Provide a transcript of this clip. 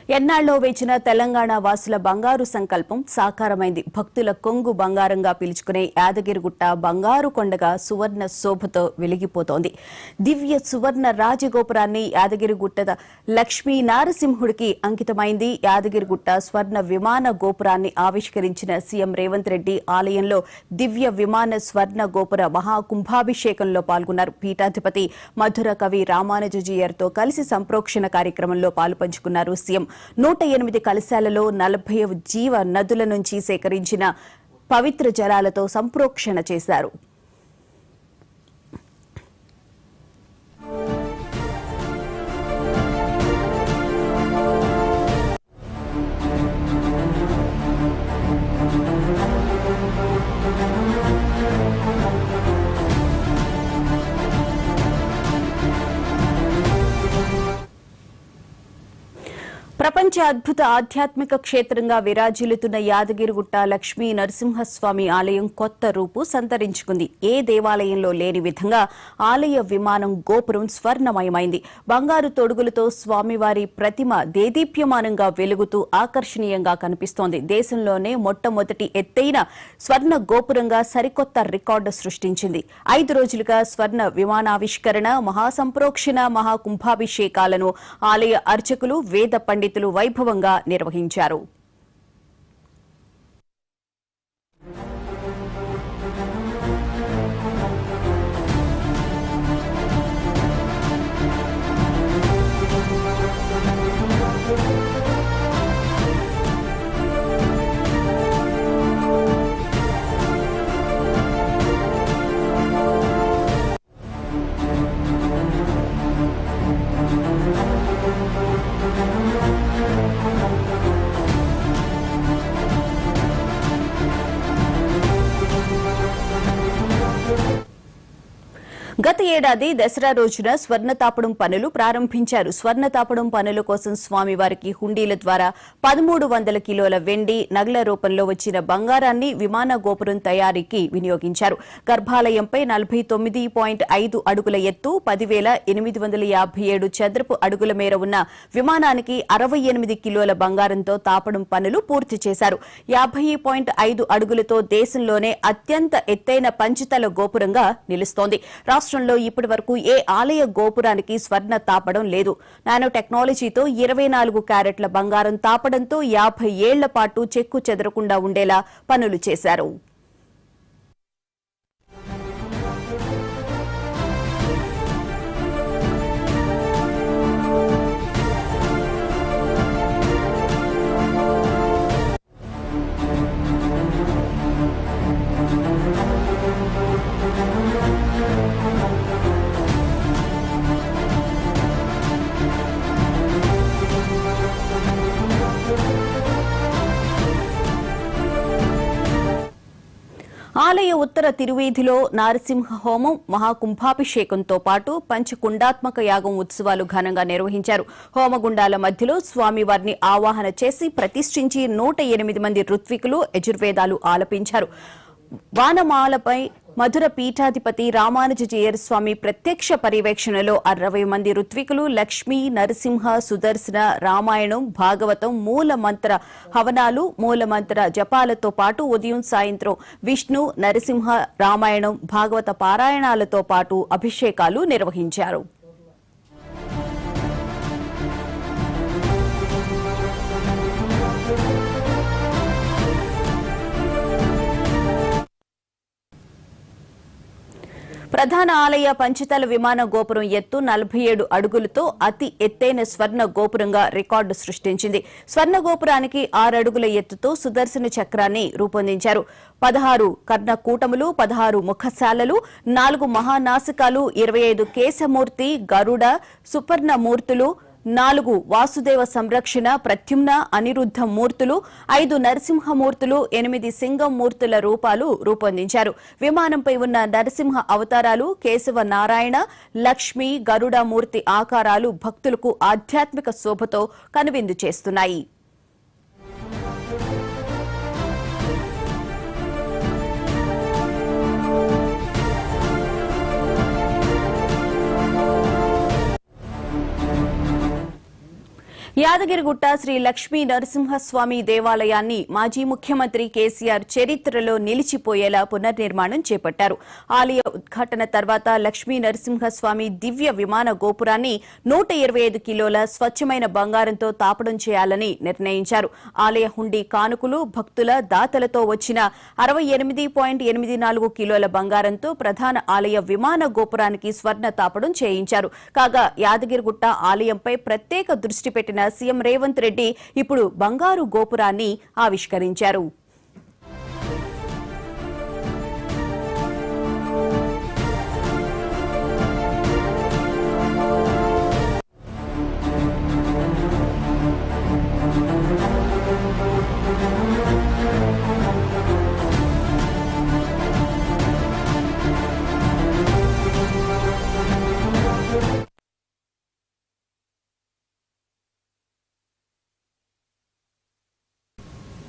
ఎన్నాళ్ళో వేచిన తెలంగాణ వాసుల బంగారు సంకల్పం సాకారమైంది. భక్తుల కొంగు బంగారంగా పిలుచుకునే యాదగిరిగుట్ట బంగారు కొండగా సువర్ణ శోభతో వెలిగిపోతోంది. దివ్య సువర్ణ రాజగోపురాన్ని యాదగిరిగుట్ట లక్ష్మీ నారసింహుడికి అంకితమైంది. యాదగిరిగుట్ట స్వర్ణ విమాన గోపురాన్ని ఆవిష్కరించిన సీఎం రేవంత్ రెడ్డి ఆలయంలో దివ్య విమాన స్వర్ణ గోపుర మహాకుంభాభిషేకంలో పాల్గొన్నారు. పీఠాధిపతి మధుర కవి రామానుజీయర్తో కలిసి సంప్రోక్షణ కార్యక్రమంలో పాలుపంచుకున్నారు సీఎం. 108 కలశాలలో 40 జీవ నదుల నుంచి సేకరించిన పవిత్ర జలాలతో సంప్రోక్షణ చేశారు. ప్రపంచ అద్భుత ఆధ్యాత్మిక క్షేత్రంగా విరాజిల్లుతున్న యాదగిరిగుట్ట లక్ష్మీ నరసింహస్వామి ఆలయం కొత్త రూపు సంతరించుకుంది. ఏ దేవాలయంలో లేని విధంగా ఆలయ విమానం గోపురం స్వర్ణమయమైంది. బంగారు తొడుగులతో స్వామివారి ప్రతిమ దేదీప్యమానంగా వెలుగుతూ ఆకర్షణీయంగా కనిపిస్తోంది. దేశంలోనే మొట్టమొదటి ఎత్తైన స్వర్ణ గోపురంగా సరికొత్త రికార్డు సృష్టించింది. 5 రోజులుగా స్వర్ణ విమానావిష్కరణ, మహాసంప్రోక్షణ, మహాకుంభాభిషేకాలను ఆలయ అర్చకులు, వేద పండితులు వైభవంగా నిర్వహించారు. గత ఏడాది దసరా రోజున స్వర్ణతాపడం పనులు ప్రారంభించారు. స్వర్ణతాపడం పనుల కోసం స్వామివారికి హుండీల ద్వారా 1300 కిలోల వెండి, నగల రూపంలో వచ్చిన బంగారాన్ని విమాన గోపురం తయారీకి వినియోగించారు. గర్భాలయంపై 49.5 అడుగుల ఎత్తు, 10,857 చదరపు అడుగుల మేర ఉన్న విమానానికి 68 కిలోల బంగారంతో తాపడం పనులు పూర్తి చేశారు. 50.5 అడుగులతో దేశంలోనే అత్యంత ఎత్తైన పంచతల గోపురంగా నిలుస్తోంది. రాష్ట్రంలో ఇప్పటి వరకు ఏ ఆలయ గోపురానికి స్వర్ణ తాపడం లేదు. నానో టెక్నాలజీతో 24 క్యారెట్ల బంగారం తాపడంతో 50 ఏళ్ల పాటు చెక్కు చెదరకుండా ఉండేలా పనులు చేశారు. ఆలయ ఉత్తర తిరువీధిలో నారసింహ హోమం, మహాకుంభాభిషేకంతో పాటు పంచకుండాత్మక యాగం ఉత్సవాలు ఘనంగా నిర్వహించారు. హోమగుండాల మధ్యలో స్వామివారిని ఆవాహన చేసి ప్రతిష్ఠించి 108 మంది ఋత్వికులు యజుర్వేదాలు ఆలపించారు. వానమాలపై మధుర పీఠాధిపతి రామానుజీయర్ స్వామి ప్రత్యక్ష పర్యవేక్షణలో 60 మంది ఋత్వికులు లక్ష్మీ, నరసింహ, సుదర్శన, రామాయణం, భాగవతం, మూలమంత్ర హవనాలు, మూలమంత్ర జపాలతో పాటు ఉదయం సాయంత్రం విష్ణు, నరసింహ, రామాయణం, భాగవత పారాయణాలతో పాటు అభిషేకాలు నిర్వహించారు. ప్రధాన ఆలయ పంచతల విమాన గోపురం ఎత్తు 47 అడుగులతో అతి ఎత్తైన స్వర్ణ గోపురంగా రికార్డు సృష్టించింది. స్వర్ణ గోపురానికి 6 అడుగుల ఎత్తుతో సుదర్శన చక్రాన్ని రూపొందించారు. 16 కర్ణకూటములు, 16 ముఖశాలలు, 4 మహానాసికాలు, 25 కేశమూర్తి, గరుడ, సుపర్ణమూర్తులు, 4 వాసుదేవ సంరక్షణ, ప్రత్యుమ్న, అనిరుద్ధ మూర్తులు, 5 నరసింహమూర్తులు, 8 సింగం మూర్తుల రూపాలు రూపొందించారు. విమానంపై ఉన్న నరసింహ అవతారాలు, కేశవ నారాయణ, లక్ష్మి, గరుడ మూర్తి ఆకారాలు భక్తులకు ఆధ్యాత్మిక శోభతో కనువిందు చేస్తున్నాయి. యాదగిరిగుట్ట శ్రీ లక్ష్మీ నరసింహస్వామి దేవాలయాన్ని మాజీ ముఖ్యమంత్రి కేసీఆర్ చరిత్రలో నిలిచిపోయేలా పునర్నిర్మాణం చేపట్టారు. ఆలయ ఉద్ఘాటన తర్వాత లక్ష్మీ నరసింహస్వామి దివ్య విమాన గోపురాన్ని 125 కిలోల స్వచ్ఛమైన బంగారంతో తాపడం చేయాలని నిర్ణయించారు. ఆలయ హుండీ కానుకలు భక్తుల దాతలతో వచ్చిన 68.84 కిలోల బంగారంతో ప్రధాన ఆలయ విమాన గోపురానికి స్వర్ణ తాపడం చేయించారు. కాగా యాదగిరిగుట్ట ఆలయంపై ప్రత్యేక దృష్టి పెట్టిన సీఎం రేవంత్ రెడ్డి ఇప్పుడు బంగారు గోపురాన్ని ఆవిష్కరించారు.